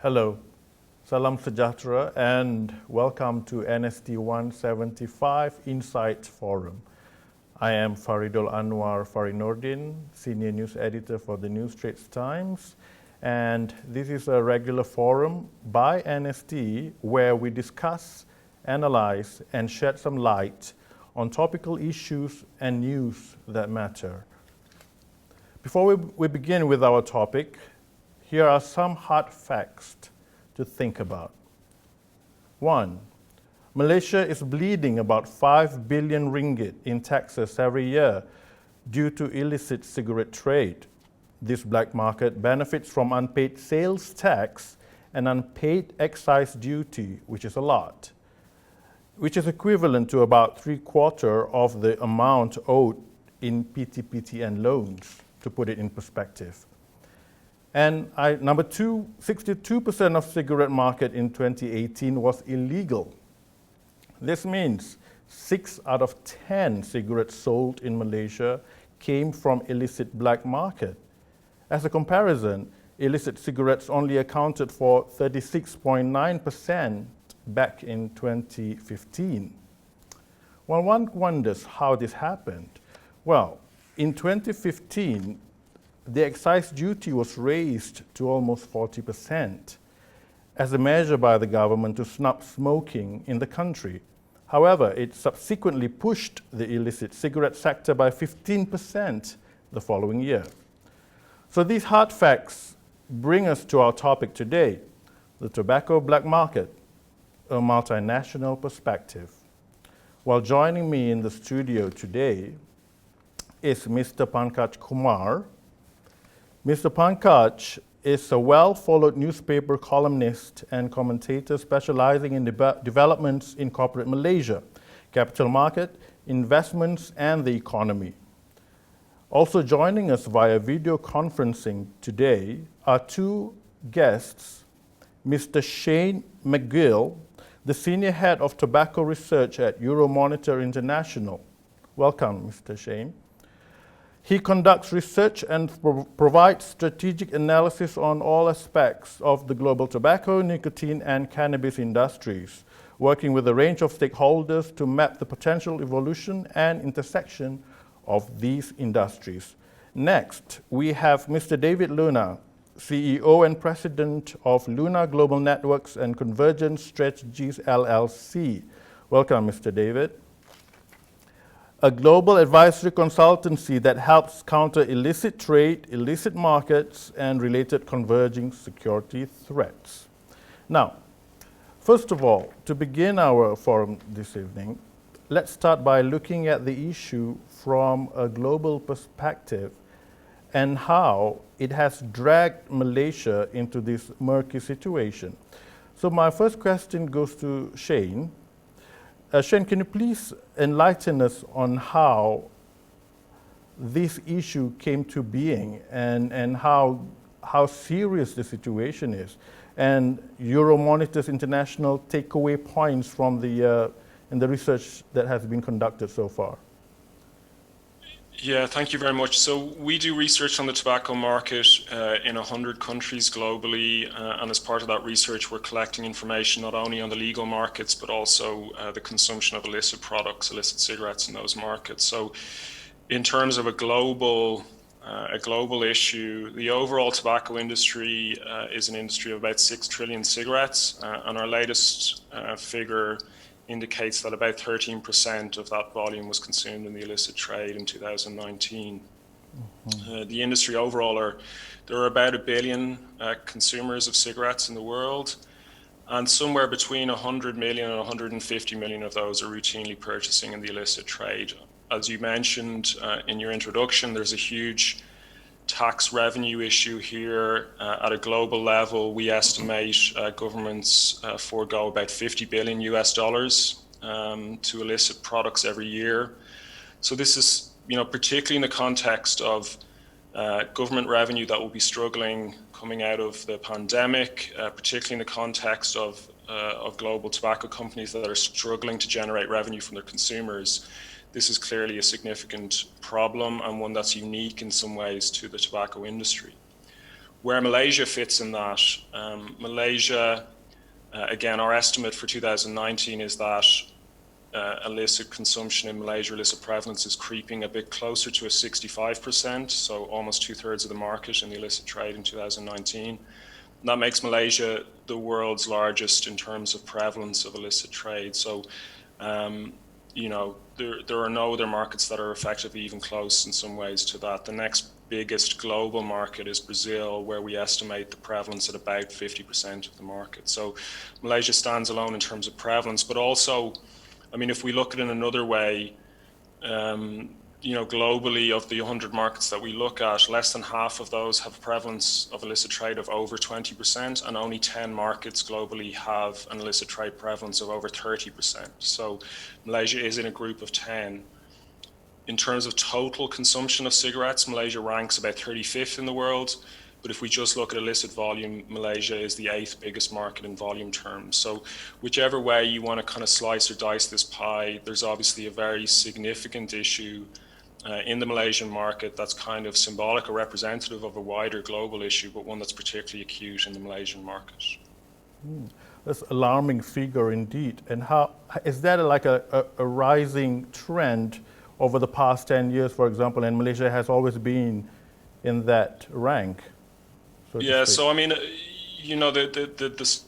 Hello, Salam Sejahtera, and welcome to NST 175 Insight Forum. I am Faridul Anwar Farinordin, Senior News Editor for the New Straits Times, and this is a regular forum by NST where we discuss, analyze, and shed some light on topical issues and news that matter. Before we begin with our topic, here are some hard facts to think about. 1. Malaysia is bleeding about 5 billion ringgit in taxes every year due to illicit cigarette trade. This black market benefits from unpaid sales tax and unpaid excise duty, which is a lot, which is equivalent to about 3/4 of the amount owed in PTPTN loans, to put it in perspective. And number two, 62% of cigarette market in 2018 was illegal. This means 6 out of 10 cigarettes sold in Malaysia came from illicit black market. As a comparison, illicit cigarettes only accounted for 36.9% back in 2015. Well, one wonders how this happened. Well, in 2015, the excise duty was raised to almost 40% as a measure by the government to snub smoking in the country. However, it subsequently pushed the illicit cigarette sector by 15% the following year. So these hard facts bring us to our topic today, the tobacco black market, a multinational perspective. While joining me in the studio today is Mr. Pankaj Kumar. Mr. Pankaj is a well-followed newspaper columnist and commentator specializing in developments in corporate Malaysia, capital market, investments, and the economy. Also joining us via video conferencing today are two guests, Mr. Shane McGill, the Senior Head of Tobacco Research at Euromonitor International. Welcome, Mr. Shane. He conducts research and provides strategic analysis on all aspects of the global tobacco, nicotine, and cannabis industries, working with a range of stakeholders to map the potential evolution and intersection of these industries. Next, we have Mr. David Luna, CEO and President of Luna Global Networks and Convergence Strategies LLC. Welcome, Mr. David. A global advisory consultancy that helps counter illicit trade, illicit markets, and related converging security threats. Now, first of all, to begin our forum this evening, let's start by looking at the issue from a global perspective and how it has dragged Malaysia into this murky situation. So my first question goes to Shane. Shane, can you please enlighten us on how this issue came to being and how serious the situation is, and Euromonitor's international takeaway points from the research that has been conducted so far? Yeah, thank you very much. So we do research on the tobacco market in 100 countries globally, and as part of that research, we're collecting information not only on the legal markets, but also the consumption of illicit products, illicit cigarettes in those markets. So in terms of a global issue, the overall tobacco industry is an industry of about 6 trillion cigarettes, and our latest figure indicates that about 13% of that volume was consumed in the illicit trade in 2019. Mm-hmm. The industry overall, there are about 1 billion consumers of cigarettes in the world, and somewhere between 100 million and 150 million of those are routinely purchasing in the illicit trade. As you mentioned in your introduction, there's a huge tax revenue issue here. At a global level, we estimate governments forego about $50 billion to illicit products every year. So this is, particularly in the context of government revenue that will be struggling coming out of the pandemic, particularly in the context of global tobacco companies that are struggling to generate revenue from their consumers. This is clearly a significant problem and one that's unique in some ways to the tobacco industry. Where Malaysia fits in that, Malaysia, again, our estimate for 2019 is that illicit consumption in Malaysia, illicit prevalence is creeping a bit closer to a 65%, so almost 2/3 of the market in the illicit trade in 2019. And that makes Malaysia the world's largest in terms of prevalence of illicit trade. So, you know, there are no other markets that are effectively even close in some ways to that. The next biggest global market is Brazil, where we estimate the prevalence at about 50% of the market. So Malaysia stands alone in terms of prevalence, but also, I mean, if we look at it in another way, you know, globally of the 100 markets that we look at, less than half of those have a prevalence of illicit trade of over 20%, and only 10 markets globally have an illicit trade prevalence of over 30%. So Malaysia is in a group of 10. In terms of total consumption of cigarettes, Malaysia ranks about 35th in the world. But if we just look at illicit volume, Malaysia is the 8th biggest market in volume terms. So whichever way you want to kind of slice or dice this pie, there's obviously a very significant issue in the Malaysian market that's kind of symbolic or representative of a wider global issue, but one that's particularly acute in the Malaysian market. That's an alarming figure indeed. And how is that like a rising trend over the past 10 years, for example, and Malaysia has always been in that rank? Yeah, so I mean, you know, the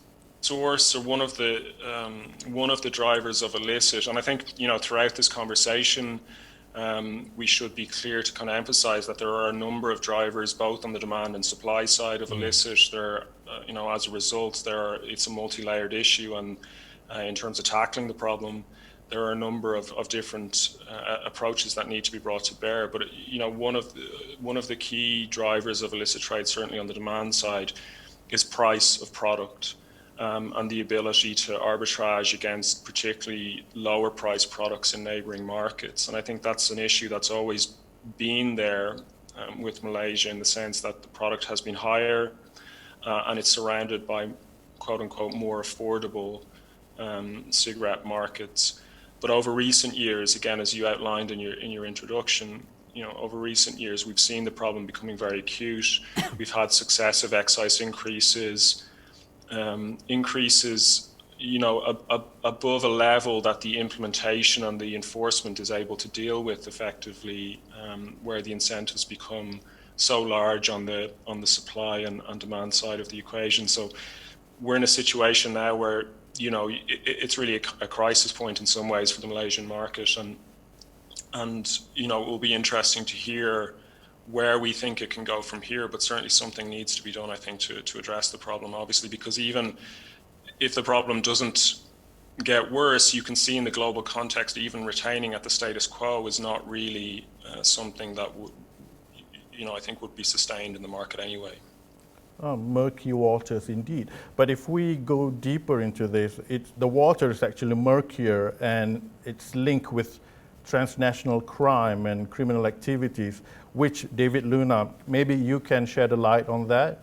source or one of the drivers of illicit, and I think, you know, throughout this conversation, we should be clear to kind of emphasize that there are a number of drivers, both on the demand and supply side of illicit. There, you know, as a result, it's a multi-layered issue, and in terms of tackling the problem, there are a number of different approaches that need to be brought to bear. But, you know, one of the key drivers of illicit trade, certainly on the demand side, is price of product, and the ability to arbitrage against particularly lower priced products in neighboring markets. And I think that's an issue that's always been there with Malaysia, in the sense that the product has been higher and it's surrounded by quote unquote more affordable cigarette markets. But over recent years, again, as you outlined in your introduction, you know, over recent years, we've seen the problem becoming very acute. We've had successive excise increases, you know, above a level that the implementation and the enforcement is able to deal with effectively, where the incentives become so large on the supply and demand side of the equation. So we're in a situation now where, you know, it's really a crisis point in some ways for the Malaysian market, and you know, it will be interesting to hear where we think it can go from here, but certainly something needs to be done, I think, to address the problem, obviously, because even if the problem doesn't get worse, you can see in the global context, even retaining at the status quo is not really something that would, you know, I think would be sustained in the market anyway. Murky waters indeed. But if we go deeper into this, the water is actually murkier, and it's linked with transnational crime and criminal activities, which, David Luna, maybe you can shed a light on that?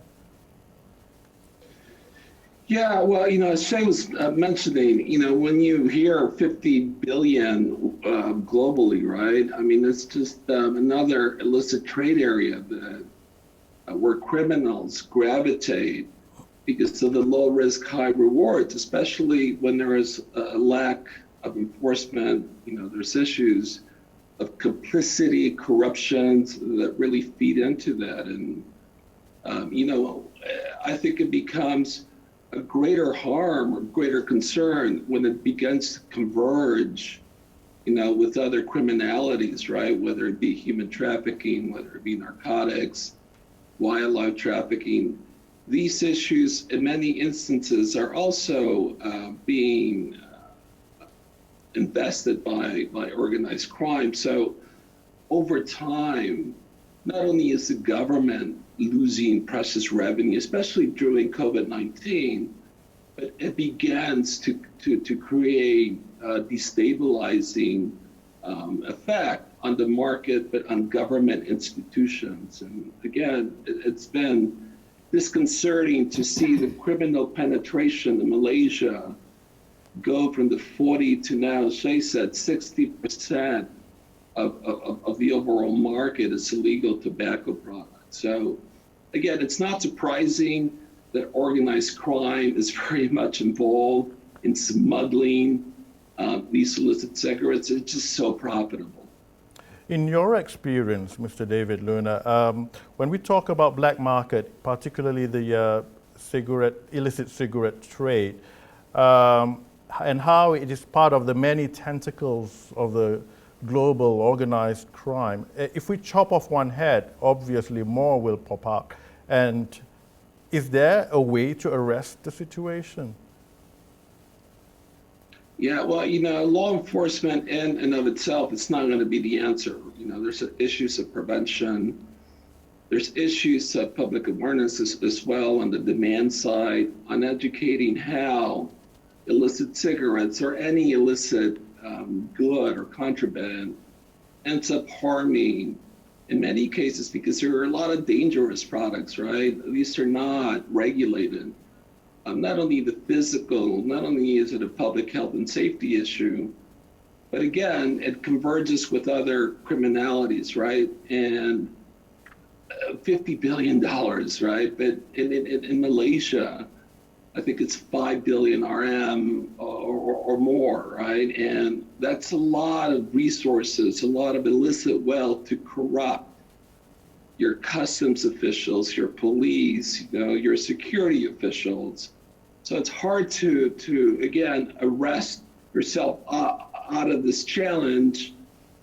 Yeah, well, you know, as Shay was mentioning, you know, when you hear 50 billion globally, right? I mean, it's just another illicit trade area that where criminals gravitate because of the low risk, high rewards, especially when there is a lack of enforcement. You know, there's issues of complicity, corruption that really feed into that. And, you know, I think it becomes a greater harm or greater concern when it begins to converge, you know, with other criminalities, right? Whether it be human trafficking, whether it be narcotics, wildlife trafficking. These issues, in many instances, are also being invested by organized crime. So over time, not only is the government losing precious revenue, especially during COVID-19, but it begins to create a destabilizing effect on the market, but on government institutions. And again, it's been disconcerting to see the criminal penetration in Malaysia go from the 40 to now, Shay said, 60% of the overall market is illegal tobacco products. So again, it's not surprising that organized crime is very much involved in smuggling these illicit cigarettes. It's just so profitable. In your experience, Mr. David Luna, when we talk about black market, particularly the illicit cigarette trade, and how it is part of the many tentacles of the global organized crime, if we chop off one head, obviously more will pop out. And is there a way to arrest the situation? Yeah, well, law enforcement in and of itself, it's not going to be the answer. There's issues of prevention. There's issues of public awareness as well on the demand side, on educating how illicit cigarettes or any illicit good or contraband ends up harming, in many cases, because there are a lot of dangerous products, right? These are not regulated. Not only the physical, not only is it a public health and safety issue, but again, it converges with other criminalities, right? And $50 billion, right? But in Malaysia, I think it's 5 billion RM or more, right? And that's a lot of resources, a lot of illicit wealth to corrupt your customs officials, your police, your security officials. So it's hard to again, arrest yourself out of this challenge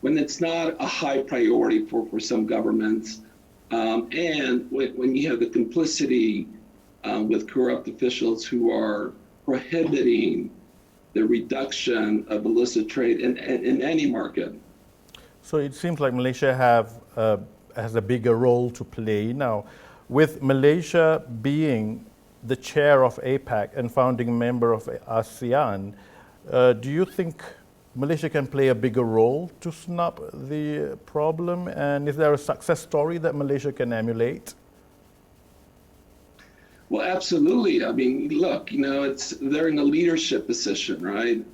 when it's not a high priority for some governments. And when you have the complicity with corrupt officials who are prohibiting the reduction of illicit trade in any market. So it seems like Malaysia has a bigger role to play now. With Malaysia being the chair of APEC and founding member of ASEAN, do you think Malaysia can play a bigger role to snap the problem? And is there a success story that Malaysia can emulate? Well, absolutely. I mean, look, they're in a leadership position, right?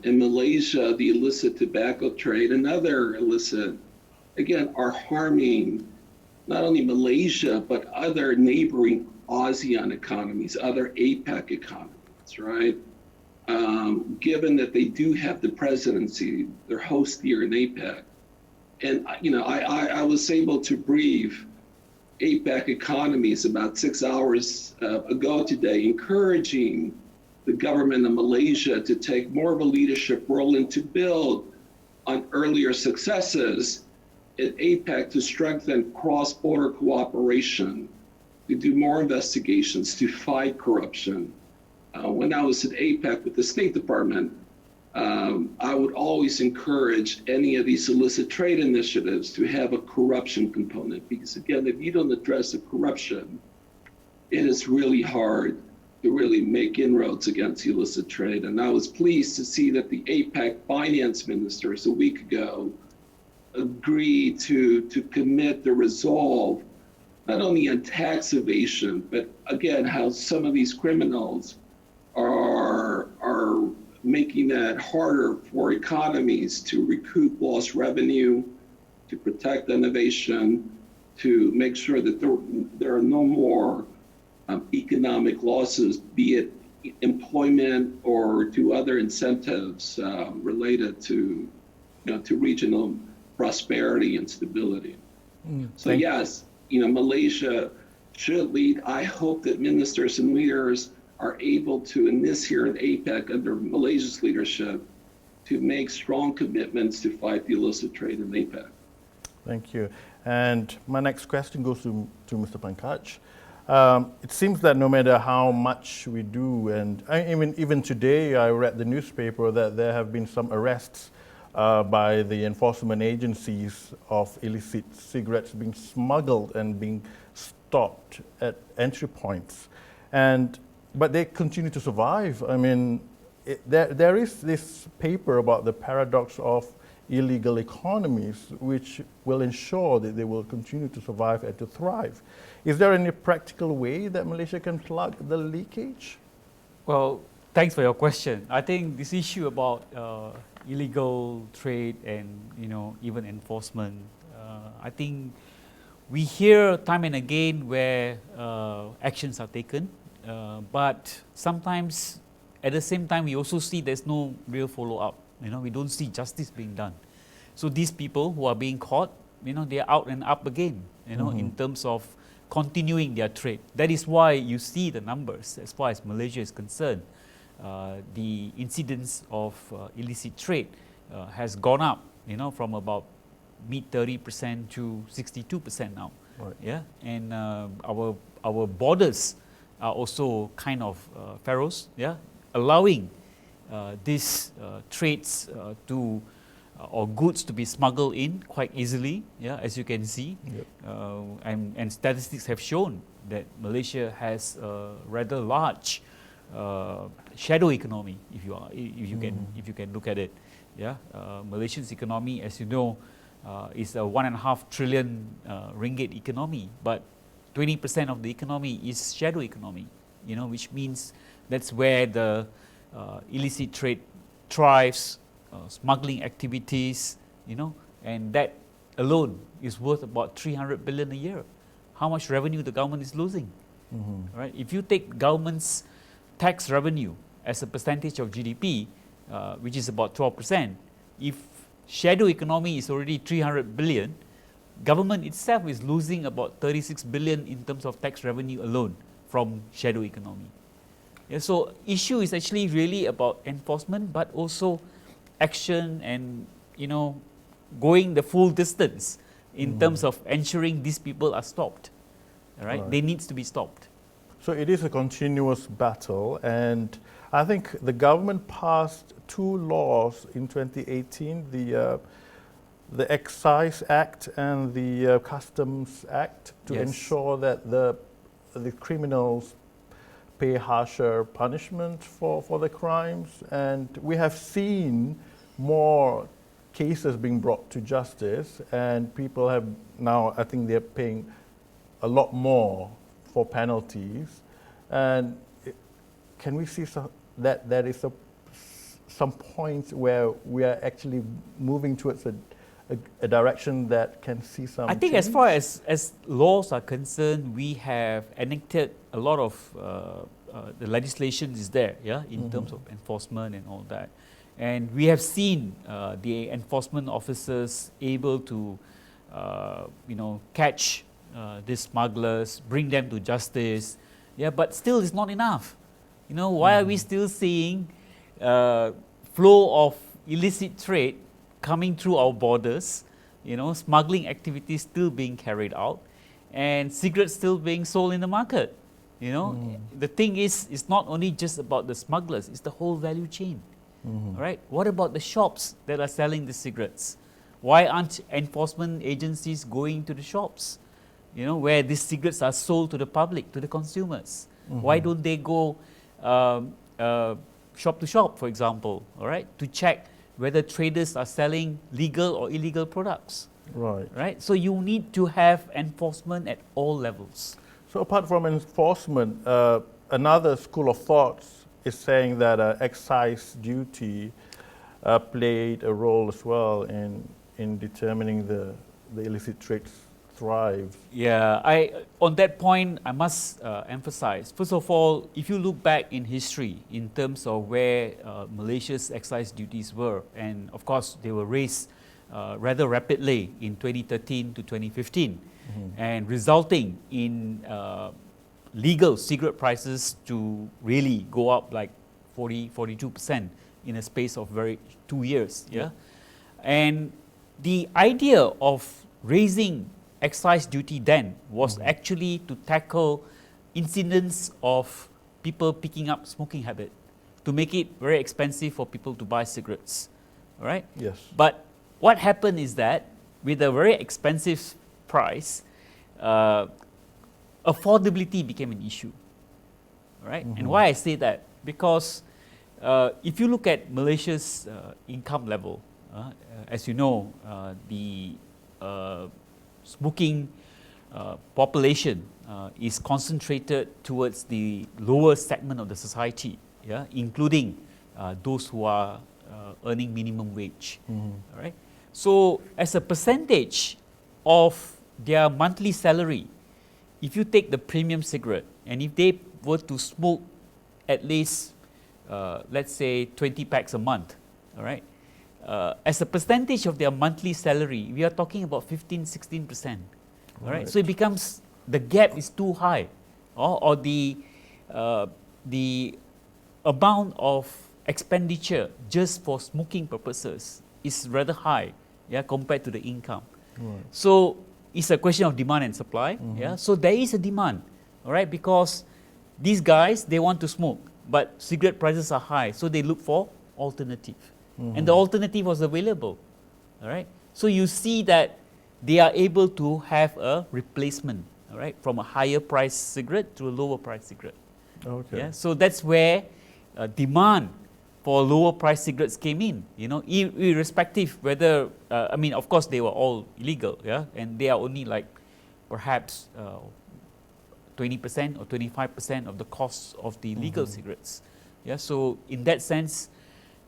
In Malaysia, the illicit tobacco trade and other illicit, again, are harming not only Malaysia, but other neighboring ASEAN economies, other APEC economies, right? Given that they do have the presidency, they're host here in APEC. And, I was able to brief APEC economies about 6 hours ago today, encouraging the government of Malaysia to take more of a leadership role and to build on earlier successes at APEC to strengthen cross-border cooperation, to do more investigations, to fight corruption. When I was at APEC with the State Department, I would always encourage any of these illicit trade initiatives to have a corruption component, because again, if you don't address the corruption, it is really hard to really make inroads against illicit trade. And I was pleased to see that the APEC finance ministers a week ago agreed to commit the resolve, not only on tax evasion, but again, how some of these criminals are making that harder for economies to recoup lost revenue, to protect innovation, to make sure that there are no more economic losses, be it employment or to other incentives related to regional prosperity and stability. So yes, Malaysia should lead. I hope that ministers and leaders are able to, in this here in APEC under Malaysia's leadership, to make strong commitments to fight the illicit trade in APEC. Thank you. And my next question goes to Mr. Pankaj. It seems that no matter how much we do, and even today I read the newspaper that there have been some arrests by the enforcement agencies of illicit cigarettes being smuggled and being stopped at entry points. But they continue to survive. I mean, there is this paper about the paradox of illegal economies, which will ensure that they will continue to survive and to thrive. Is there any practical way that Malaysia can plug the leakage? Well, thanks for your question. I think this issue about illegal trade and even enforcement, I think we hear time and again where actions are taken, but sometimes at the same time we also see there's no real follow-up. We don't see justice being done. So these people who are being caught, they are out and up again, in terms of continuing their trade. That is why you see the numbers as far as Malaysia is concerned. The incidence of illicit trade has gone up, from about mid 30% to 62% now. Right. Yeah, and our borders are also kind of ferocious. Yeah, allowing these trades to or goods to be smuggled in quite easily. Yeah, as you can see, Yep. and statistics have shown that Malaysia has a rather large shadow economy, if you can look at it. Yeah, Malaysia's economy, as you know, is a 1.5 trillion ringgit economy, but 20% of the economy is shadow economy. Which means that's where the illicit trade thrives, smuggling activities. And that alone is worth about 300 billion a year. How much revenue the government is losing? Right? If you take government's tax revenue as a percentage of GDP, which is about 12%, if shadow economy is already 300 billion, government itself is losing about 36 billion in terms of tax revenue alone from shadow economy. Yeah, so issue is actually really about enforcement, but also action and going the full distance in terms of ensuring these people are stopped. Right? They need to be stopped. So it is a continuous battle, and I think the government passed 2 laws in 2018, the Excise Act and the Customs Act, to Yes. ensure that the criminals pay harsher punishment for the crimes. And we have seen more cases being brought to justice, and people have now, I think they're paying a lot more for penalties. And can we see that there is some points where we are actually moving towards a direction that can see some I think change? as far as laws are concerned, we have enacted a lot of the legislation is there, yeah, in terms of enforcement and all that. And we have seen the enforcement officers able to, catch these smugglers, bring them to justice. Yeah, but still it's not enough. Why are we still seeing flow of illicit trade coming through our borders, smuggling activities still being carried out, and cigarettes still being sold in the market? The thing is, it's not only just about the smugglers, it's the whole value chain. Right? What about the shops that are selling the cigarettes? Why aren't enforcement agencies going to the shops, where these cigarettes are sold to the public, to the consumers? Why don't they go shop to shop, for example, all right, to check whether traders are selling legal or illegal products? Right. Right? So you need to have enforcement at all levels. So apart from enforcement, another school of thought is saying that excise duty played a role as well in determining the illicit trade thrives. Yeah, on that point, I must emphasize. First of all, if you look back in history in terms of where Malaysia's excise duties were, and of course they were raised rather rapidly in 2013 to 2015, and resulting in legal cigarette prices to really go up like 42% in a space of 2 years. Yeah, and the idea of raising excise duty then was actually to tackle incidents of people picking up smoking habit, to make it very expensive for people to buy cigarettes. All right? Yes. But what happened is that with a very expensive price, affordability became an issue. All right? And why I say that? Because if you look at Malaysia's income level, as you know, the smoking population is concentrated towards the lower segment of the society, yeah, including those who are earning minimum wage. All right. So, as a percentage of their monthly salary, if you take the premium cigarette, and if they were to smoke at least, let's say 20 packs a month, all right, as a percentage of their monthly salary, we are talking about 15-16%. All right, so it becomes, the gap is too high, or the amount of expenditure just for smoking purposes is rather high, yeah, compared to the income. Right. So it's a question of demand and supply. Yeah, so there is a demand, all right, because these guys, they want to smoke, but cigarette prices are high, so they look for alternative, and the alternative was available. All right, so you see that they are able to have a replacement, all right, from a higher price cigarette to a lower price cigarette. Okay. Yeah, so that's where demand for lower price cigarettes came in, you know, irrespective whether, I mean, of course they were all illegal, yeah, and they are only like perhaps 20% or 25% of the cost of the legal cigarettes. Yeah, so in that sense,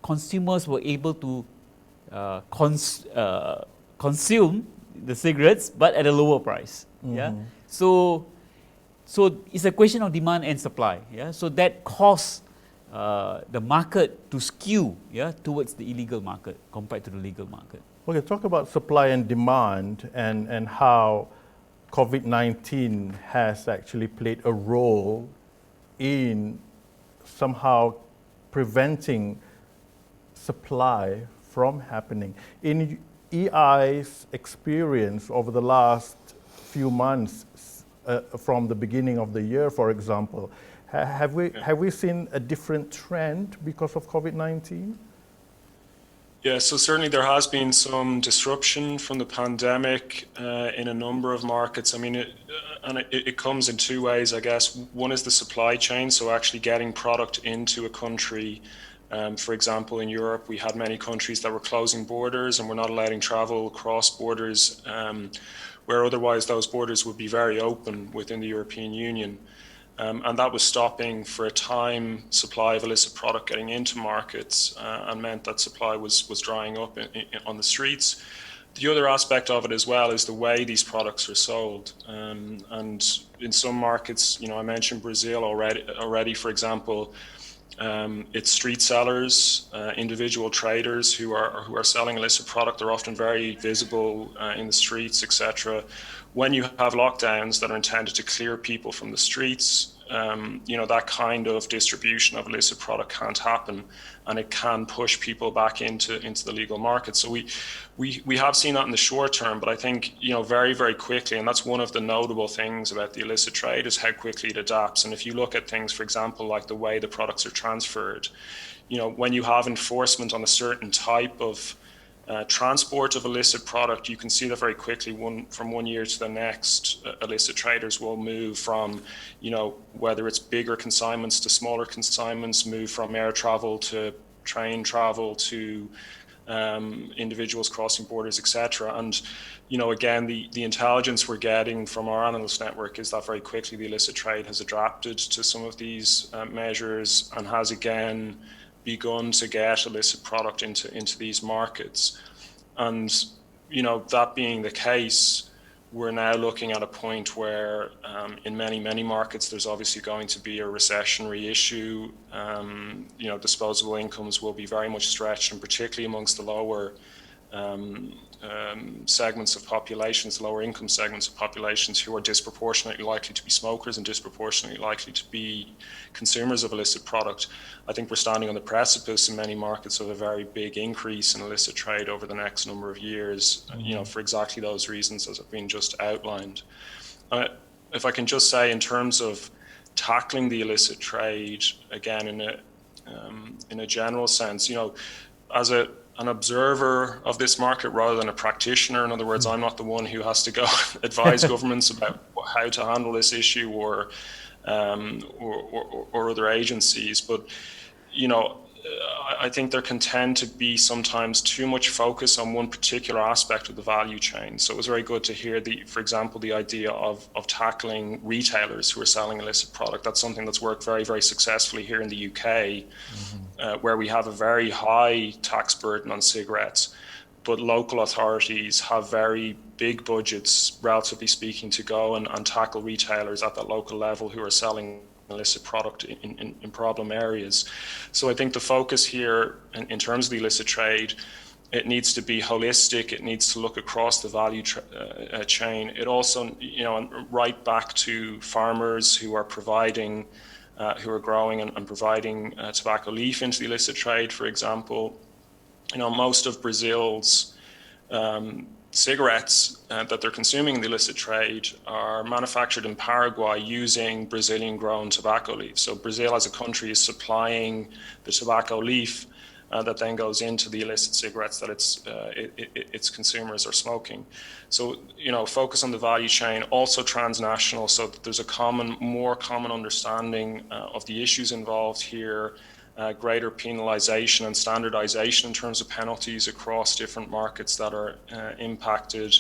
consumers were able to consume the cigarettes, but at a lower price. Yeah, so it's a question of demand and supply. Yeah, so that caused the market to skew, yeah, towards the illegal market compared to the legal market. Okay, talk about supply and demand and how COVID-19 has actually played a role in somehow preventing supply from happening. In EI's experience over the last few months, from the beginning of the year, for example, have we seen a different trend because of COVID-19? Yeah, so certainly there has been some disruption from the pandemic in a number of markets. I mean, it comes in two ways, I guess. One is the supply chain, so actually getting product into a country. For example, in Europe, we had many countries that were closing borders and were not allowing travel across borders, where otherwise those borders would be very open within the European Union. And that was stopping for a time supply of illicit product getting into markets and meant that supply was drying up on the streets. The other aspect of it as well is the way these products are sold. And in some markets, you know, I mentioned Brazil already, for example, it's street sellers, individual traders who are selling illicit product. They're often very visible in the streets, etc. When you have lockdowns that are intended to clear people from the streets, you know, that kind of distribution of illicit product can't happen, and it can push people back into the legal market. So we have seen that in the short term, but I think, you know, very, very quickly, and that's one of the notable things about the illicit trade is how quickly it adapts. And if you look at things, for example, like the way the products are transferred, you know, when you have enforcement on a certain type of transport of illicit product, you can see that very quickly. From one year to the next, illicit traders will move from, you know, whether it's bigger consignments to smaller consignments, move from air travel to train travel to individuals crossing borders, etc. And, you know, again, the intelligence we're getting from our analyst network is that very quickly the illicit trade has adapted to some of these measures and has again begun to get illicit product into these markets. And, you know, that being the case, we're now looking at a point where in many markets there's obviously going to be a recessionary issue. You know, disposable incomes will be very much stretched, and particularly amongst the lower segments of populations, lower income segments of populations who are disproportionately likely to be smokers and disproportionately likely to be consumers of illicit product. I think we're standing on the precipice in many markets of a very big increase in illicit trade over the next number of years, you know, for exactly those reasons as have been just outlined. If I can just say, in terms of tackling the illicit trade, again, in a general sense, you know, as an observer of this market rather than a practitioner. In other words, I'm not the one who has to go advise governments about how to handle this issue or other agencies. But, you know, I think there can tend to be sometimes too much focus on one particular aspect of the value chain. So it was very good to hear, for example, the idea of tackling retailers who are selling illicit product. That's something that's worked very, very successfully here in the UK, where we have a very high tax burden on cigarettes. but local authorities have very big budgets, relatively speaking, to go and tackle retailers at that local level who are selling illicit product in problem areas. So I think the focus here in terms of the illicit trade, it needs to be holistic. It needs to look across the value chain. It also, right back to farmers who are providing, who are growing and providing tobacco leaf into the illicit trade, for example. Most of Brazil's cigarettes that they're consuming in the illicit trade are manufactured in Paraguay using Brazilian-grown tobacco leaf. So Brazil as a country is supplying the tobacco leaf that then goes into the illicit cigarettes that its consumers are smoking. So, focus on the value chain, also transnational, so that there's a more common understanding of the issues involved here, greater penalization and standardization in terms of penalties across different markets that are impacted.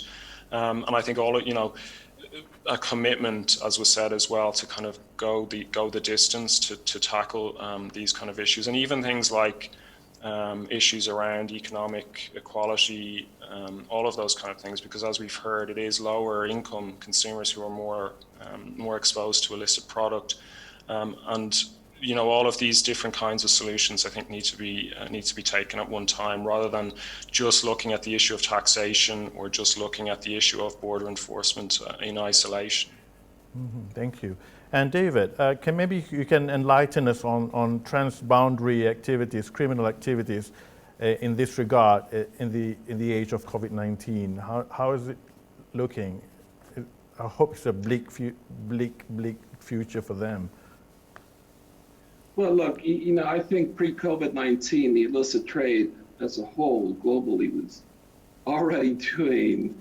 And I think a commitment, as was said as well, to kind of go the distance to tackle these kind of issues, and even things like issues around economic equality, all of those kind of things, because as we've heard, it is lower income consumers who are more exposed to illicit product, and all of these different kinds of solutions I think need to be taken at one time, rather than just looking at the issue of taxation or just looking at the issue of border enforcement in isolation. Mm-hmm. Thank you. And David, maybe you can enlighten us on transboundary activities, criminal activities in this regard in the age of COVID-19. How is it looking? I hope it's a bleak future for them. Well, look, I think pre-COVID-19, the illicit trade as a whole globally was already doing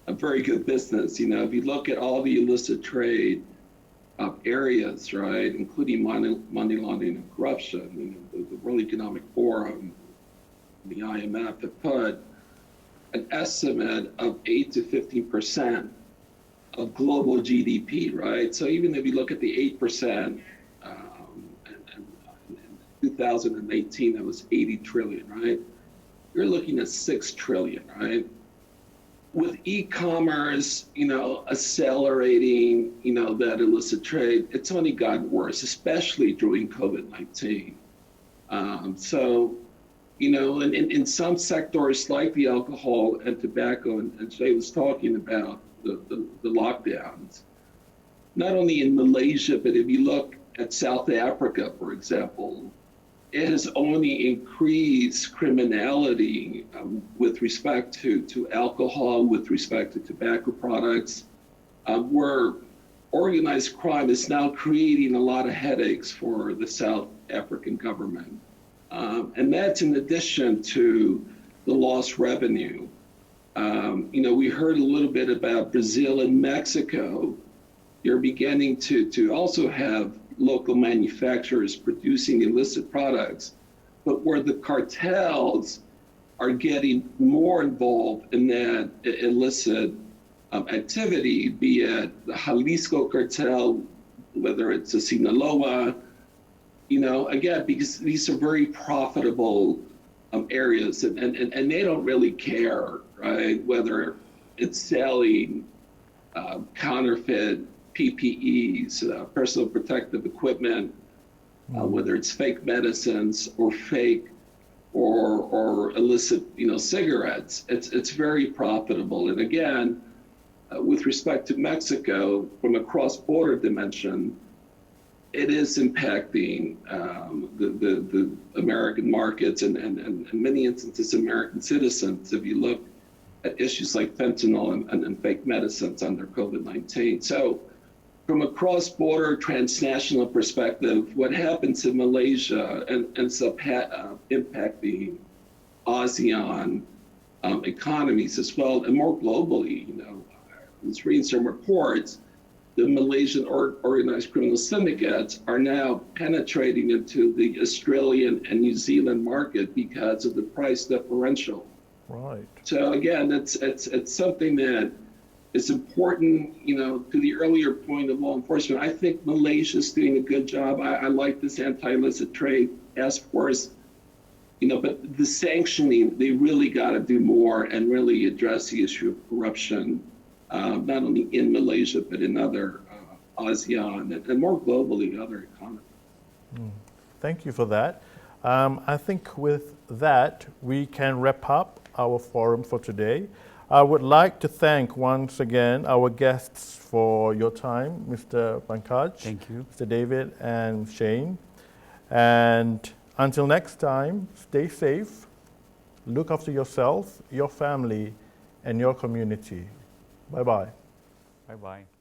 a very good business. If you look at all the illicit trade areas, right, including money laundering and corruption, the World Economic Forum, the IMF have put an estimate of 8 to 15% of global GDP, right? So even if you look at the 8%, in 2018, that was 80 trillion, right? You're looking at 6 trillion, right? With e-commerce, accelerating, that illicit trade, it's only gotten worse, especially during COVID-19. So, in some sectors like the alcohol and tobacco, and Jay was talking about the lockdowns, not only in Malaysia, but if you look at South Africa, for example, it has only increased criminality with respect to alcohol, with respect to tobacco products, where organized crime is now creating a lot of headaches for the South African government. And that's in addition to the lost revenue. We heard a little bit about Brazil and Mexico. You're beginning to also have local manufacturers producing illicit products, but where the cartels are getting more involved in that illicit activity, be it the Jalisco cartel, whether it's a Sinaloa, again, because these are very profitable areas, and they don't really care, right, whether it's selling counterfeit PPEs, personal protective equipment, whether it's fake medicines or fake or illicit, cigarettes. It's very profitable. And again, with respect to Mexico, from a cross-border dimension, it is impacting the American markets and in many instances American citizens. If you look at issues like fentanyl and fake medicines under COVID-19. So from a cross-border transnational perspective, what happens in Malaysia ends up impacting ASEAN economies as well, and more globally. I was reading some reports. The Malaysian organized criminal syndicates are now penetrating into the Australian and New Zealand market because of the price differential. Right. So again, it's something that is important, to the earlier point of law enforcement. I think Malaysia's doing a good job. I like this anti-illicit trade task force. but the sanctioning, they really got to do more and really address the issue of corruption, not only in Malaysia, but in other ASEAN and more globally, other economies. Thank you for that. I think with that, we can wrap up our forum for today. I would like to thank once again our guests for your time, Mr. Pankaj, Thank you. Mr. David, and Shane. And until next time, stay safe, look after yourself, your family, and your community. Bye-bye. Bye-bye.